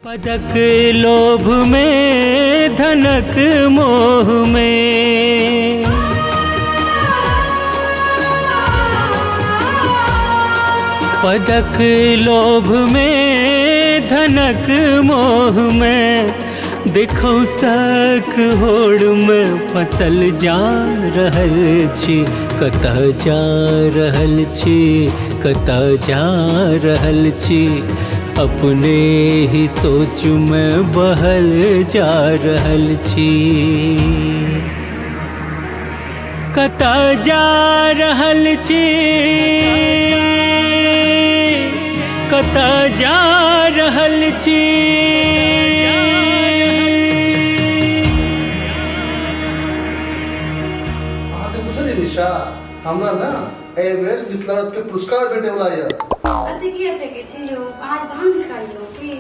पदक लोभ में धनक मोह में, पदक लोभ में धनक मोह में, देखो सक होड़ में फसल जा रहल छी, कतऽ जा रहल छी, कतऽ जा रहल छी, अपने ही सोच में बहल जा रहल छी, कतऽ जा रहल छी, कतऽ जा रहल छी। निशा हमरा ना ए बेर मिथिला रत्न के पुरस्कार भेटे वाला है। अतिकिया थे के छियो आज भांग खाइयो की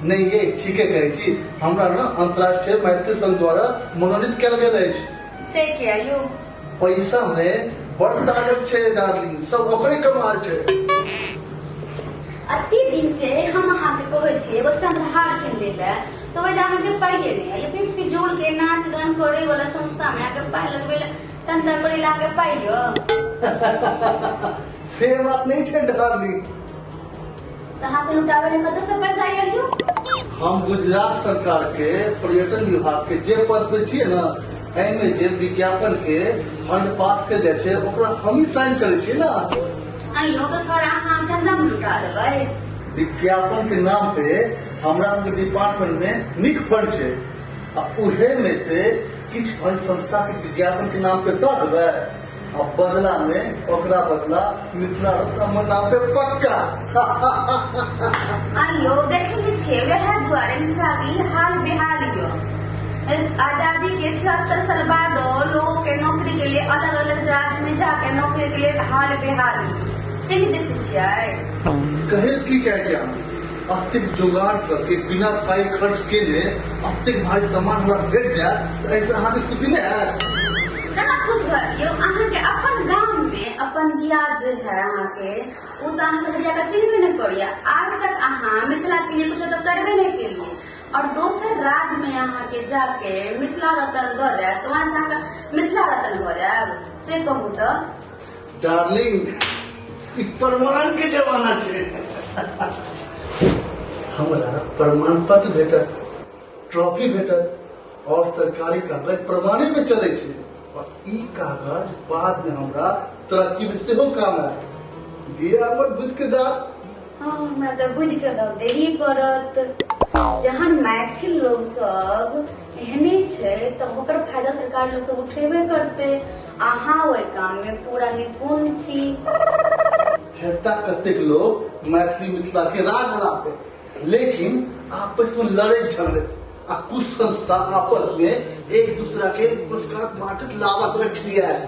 नहीं ये ठीक है कहै छी, हमरा ना अंतर्राष्ट्रीय मैथिली संघ द्वारा मनोनीत कैल गेल अछि। से क्या यो पैसा में बड़ ताकत छै डार्लिंग, सब ओकरे कमाल छै। अति दिन से हम अहाँ के कहै छी एगो चंद्रहार किन लेला तो ओइ अहाँ के पाइए नहीं ये फिर जोड़ के नाच गान करे वाला संस्था में आके पाइ लगबे चंदा करे ला के पाइयो से बात नहीं छै डार्लिंग, तहां पे लुटावे ले कत से पैसा आइयो। हम गुजरात सरकार के पर्यटन विभाग के जे पद पे छियै ना, एमे जे विज्ञापन के फंड पास के जाय छै ओकरा हम ही साइन करे छियै ना। आइयो तो सारा अहाँ चंदा में लुटा देबै। विज्ञापन के नाम पे हमरा सबके डिपार्टमेंट में निक फंड छै, आ उहे में से किछ फंड संस्था के विज्ञापन के नाम पे दऽ देबै, आ बदला में ओकरा बदला मिथिला रत्न हमर नाम पे पक्का। आइयो देखले छियै वएह दुआरे मिथिला के हाल बेहाल यो। आजादी के 76 साल बाद लोग के नौकरी के लिए अलग अलग राज्य में जाके नौकरी के लिए हाल बेहाल से ही देखे छियै। कहल की चाहे छै हम अत्यधिक जुगाड़ करके बिना पाई खर्च के लिए अत्यधिक भारी सामान हमरा भेट जाए तो ऐसा अहाँ के खुशी नहीं है ना? खुश भइयो अहाँ के अपन गांव में अपन दियाद जे है अहाँ के उ त अहाँ के का चिन्हबे नहीं करिया। आज तक अहाँ मिथिला के लिए कुछ तो करबे नहीं केलिए और दोसर राज्य में अहाँ के जाके मिथिला रत्न दऽ दे तो वहां से अहाँ मिथिला रत्न हो जाए से कहू तो। डार्लिंग ई प्रमाण के जमाना छै। हमरा प्रमाण पत्र भेटत, ट्रॉफी भेटत और सरकारी कागज प्रमाणे में चले छै, और ई कागज बाद में हमरा तरक्की में सेहो काम आए। दिया हमर बुद्धि के दात। हाँ हमरा तो बुद्धि के दाव देही करत। जहन मैथिल लोग सब एहने छै तो ओकर फायदा सरकार लोग सब उठेबे करते। अहाँ ओइ काम में पूरा निपुण छी। हेता कतेक लोग मैथिली मिथिला के राज लापे, लेकिन आपस में लड़े झगड़े आ कुछ संस्था आपस में एक दूसरा के पुरस्कार बांटत लावत रखिया है।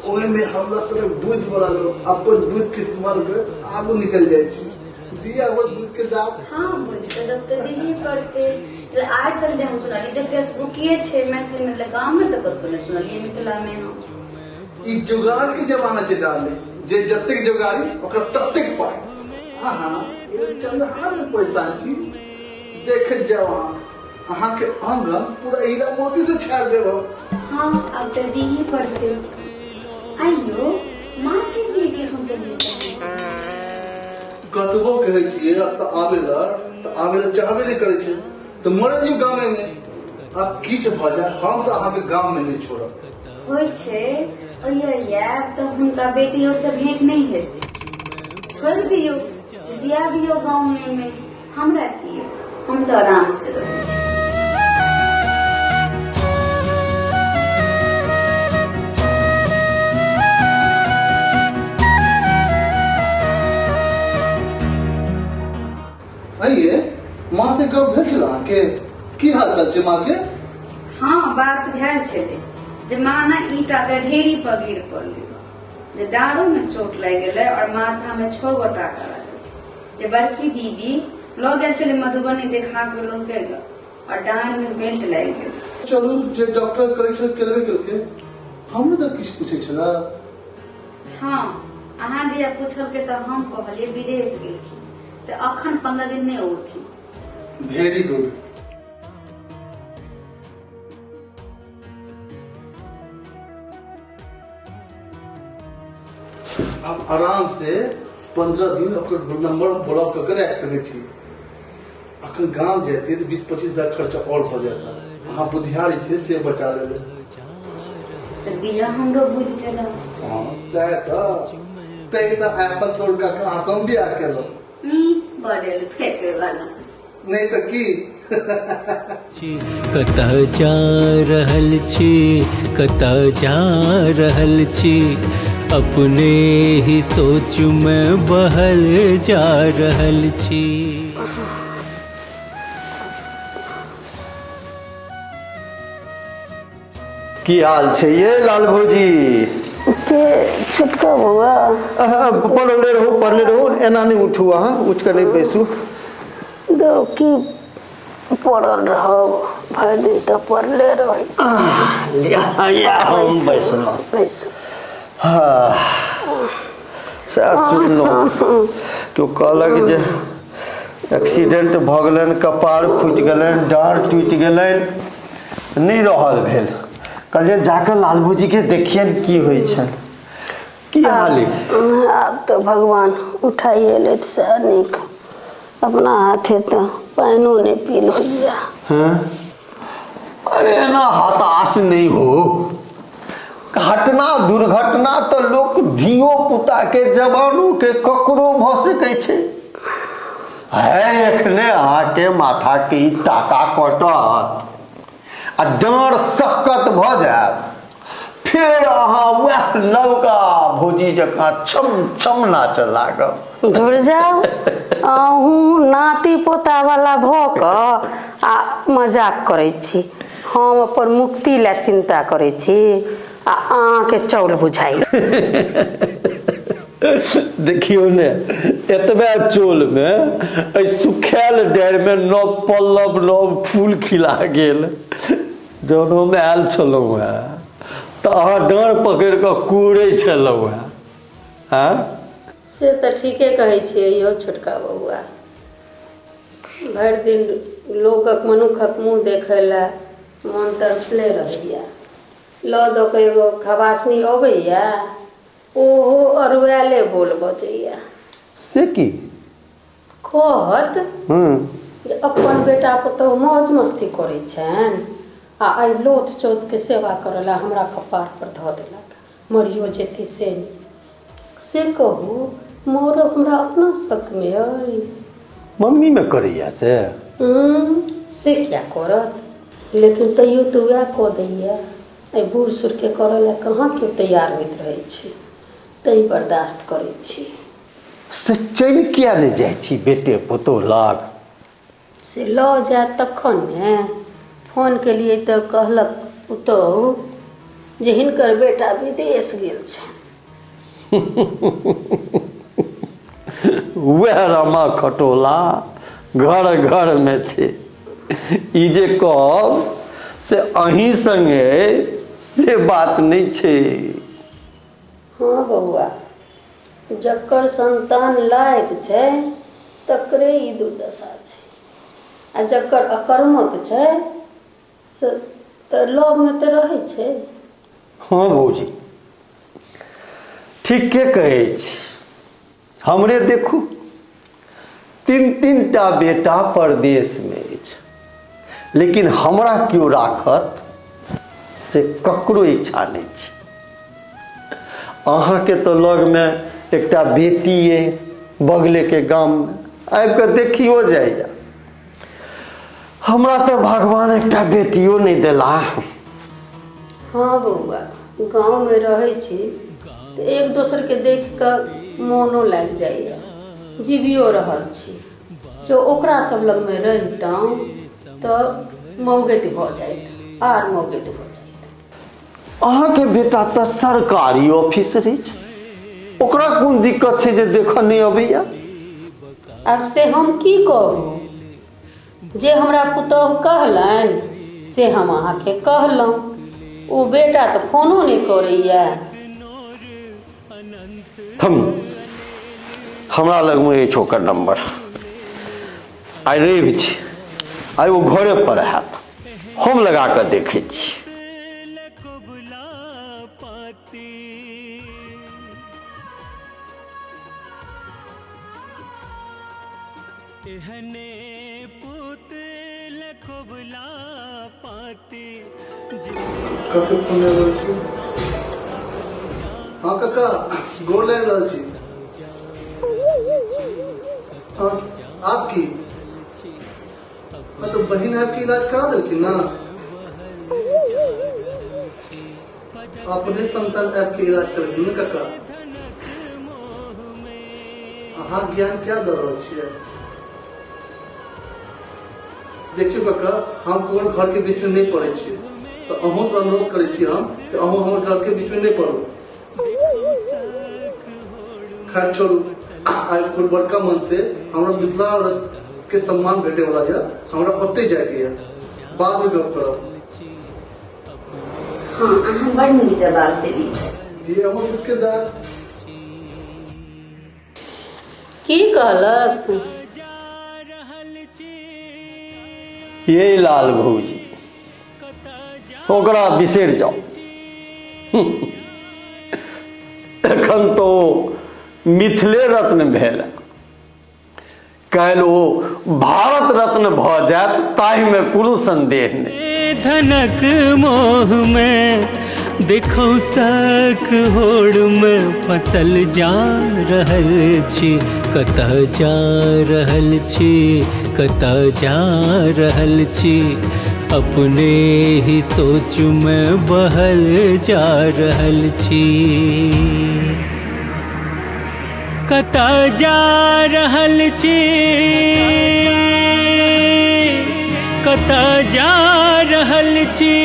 ओहे में हमरा सब बुद्धि वाला लोग अपन बुद्धि के इस्तेमाल करत आगू निकल जाय छी। दिया वो बुद्धि के दात। हाँ बुझ के दाव तो दीही पड़ते। आज तक हम सुनलिए जब फेसबुकिए छे मैथिली में गांव में तो कतो नहीं सुनलिए मिथिला में हम। ई जुगाड़ के जमाना छै डाले, जे जतेक जुगाड़ी ओकरा ततेक पाए। अहाँ ये चंद्रहार में परेशान छी, देखत जाओ अहाँ के आंगन पूरा हीरा मोती से छाड़ देबो। हाँ अब तो दीही पड़ते। आइयो माँ के लिए की सोचलिए कतबो कहै छियै अब तो आवेला चाहबे नहीं करे छै तो मरे दियो गाँव में। अब किछ भ जाए हम तो अहाँ के गाँव में नहीं छोड़ब। होय छे ओइया तो हुनका बेटी और से भेंट नहीं हेते, छोड़ दियो जिया दियो गाँव में हमरा की हम तो आराम से रहे छी। आइए माँ से कब भेल छल अहाँ के, की हाल चाल छै माँ के? हाँ बात भेल छले जे माँ ना ईटा के ढेरी पर गिर पड़ली, जे डारो में चोट लग गेले और माथा में 6 गो टाका लागल। जे बड़की दीदी लो गेल छले मधुबनी देखा के लोग गेल और डांड में बेल्ट लग गेल। चलू जे डॉक्टर करेक्शन करबे केलके, हमरो तो किछ पूछे छला। हाँ अहाँ दिया पूछल के तो हम कहलिए विदेश गेलखिन से अखन 15 दिन नहीं औथिन वेरी गुड। आप आराम से 15 दिन ओकर नंबर ब्लॉक करके रख सके छी। अखन गांव जाते तो 20-25 हजार खर्चा और हो जाता। हाँ बुधियारी से बचा ले। दिया हमरो बुझ के ला। हाँ तय तो एप्पल तोड़ का आसम भी आके लो। बड़े फेंके वाला। नहीं तो की। कतऽ जा रहल छी, कतऽ जा रहल छी, अपने ही सोच में बहल जा रहल छी। की हाल छै ये लाल भौजी? के छोटका बउआ पढ़ले रहू एना नहीं उठू, अहाँ उठ कर नहीं बैसू। दो की पढ़ल रहब भरि दिन तो पढ़ले रही। हम बैसलहुँ। बैसू। सएह सुनलहुँ केओ कहलक जे एक्सीडेंट भऽ गेलनि, कपार फूटि गेलनि, डाँड़ टूटि गेलनि, नहीं रहल भेल। कहलिए जाकर लाल भौजी के देखियन की होइ छनि, की हाल है? आब तो भगवान उठाइए लेत से नीक। अपना हाथे तो पानिओ नहीं पील होइया। अरे ना हताश नहीं हो। घटना दुर्घटना तो लोग धियो पुता के जवानों के ककरो भऽ सकै छै। है एखने अहाँके माथा के टाका कटत आ डाँड़ सक्कत भऽ जायत, फिर अहाँ वएह नवका भौजी जकाँ छम छम नाच लागब। दूर जाओ। अहूँ नाती पोता वाला भऽ कऽ आ मजाक करै छी। हम अपन मुक्ति ला चिंता करै छी आ अहाँके चौल बुझाई। देखियो ने एतबे चोल में सुखायल डारि में नव पल्लव नव फूल खिला गेल। जौन हम आयल छलहुँ हैं तऽ अहाँ डाँड़ पकड़ि कऽ कूड़ै छलहुँ हैं। से तो ठीके कहै छियै यौ छोटका बउआ। भरि दिन लोगक मनुखक मुँह देखै ला मन तरसले रहैया। लऽ दऽ कऽ एगो खबासनी अबैया, ओहो अरुआले बोल बजैया। से की कहत जे अपन बेटा पुतहु मौज मस्ती करै छनि आ आइ लोथ चौथ के सेवा करऽ ला हमरा कपार पर धऽ देलक, मरियो जेती से कहू। मोर हमरा अपना शक में अइ। मंगनी में करैया से क्या करत, लेकिन तैयो तो वएह कऽ दैया। आई बूढ़ सूढ़ के करऽ ला कहाँ केओ तैयार होइत रहै छी, तै बर्दाश्त करै छी। से चलि किया नहीं जाइ छी बेटे पुतोह लग? से लऽ जाए तखन ने फोन के लिए तो कहलक पुतोह जे हिनकर बेटा विदेश गेल छनि। वह रामा खटोला घर घर में छे। ई जे कहब से अहीं संगे से बात नहीं छे। हाँ बउआ, जकर संतान लायक छै तकरे ई दुर्दशा छै, आ जकर अकर्मक छै से तऽ लोभ में तऽ रहै छै। हाँ भौजी ठीके कहै छी। हमरे देखू 3-3 टा बेटा परदेश में अछि, लेकिन हमरा क्यों राखत से ककरो इच्छा नहीं छै। अहाँ के तो लग में एकटा बेटी है बगले के गांव में, आबि के देखियो जाइया। हमरा तो भगवान एकटा बेटियो नहीं देला। हाँ बउआ, गाँव में रहै छी तो एक दोसर के देख कर मोनो लग जाइया, जीवियो रहल छी। जो ओकरा सब लग में रहितौं तो मौगैत भऽ जाइत, आर मौगैत भऽ जाइत। अहाँ के बेटा तो सरकारी ऑफिसर अछि, ओकरा कोन दिक्कत छै जे देखऽ नहीं अबैया? अब से हम की कहूँ, जे हमरा पुतोह कहलनि से हम अहाँ के कहलहुँ। ओ बेटा तो फोनो नहीं करैया। हमरा लग में अछि ओकर नंबर। आइ रवि छै, आई वो घरे पर हैत, हम लगा कर देखे छी। काका फोन लग रहल छी। हाँ काका गोर लग रहल छी। हाँ आपकी हाँ तो बहन आपकी इलाज करा देलखिन ना? अपने संतान आपके इलाज करलखिन ना काका? अहाँ ज्ञान क्या दऽ रहल छियै? देखियो काका हम कोन घर के बीच में नहीं पड़े छी, तो अहूँ से अनुरोध करे छी हम कि अहूँ हमर घर के बीच में नहीं पड़ू। खैर छोड़ू, आइ कोई बड़का मन से हमरा मिथिला के सम्मान भेटे वाला है, हमरा ओते जाए के है, बाद में गप करब। हाँ अहाँ बड़ नीक जवाब देली। जी हमर खुद के दाद की कहलक? ये लाल भौजी ओकरा बिसरि जाओ। एखन तो मिथिले रत्न भेल, काल्हि ओ भारत रत्न भऽ जायत, ताहिमे कोनो संदेह नहीं। धनक मोह में देखो सक होड़ में फसल जा रहल छी, कतऽ जा रहल छी, कतऽ जा रहल छी, अपने ही सोच में बहल जा रहल छी। कतऽ जा रहल छी, कतऽ जा रहल छी।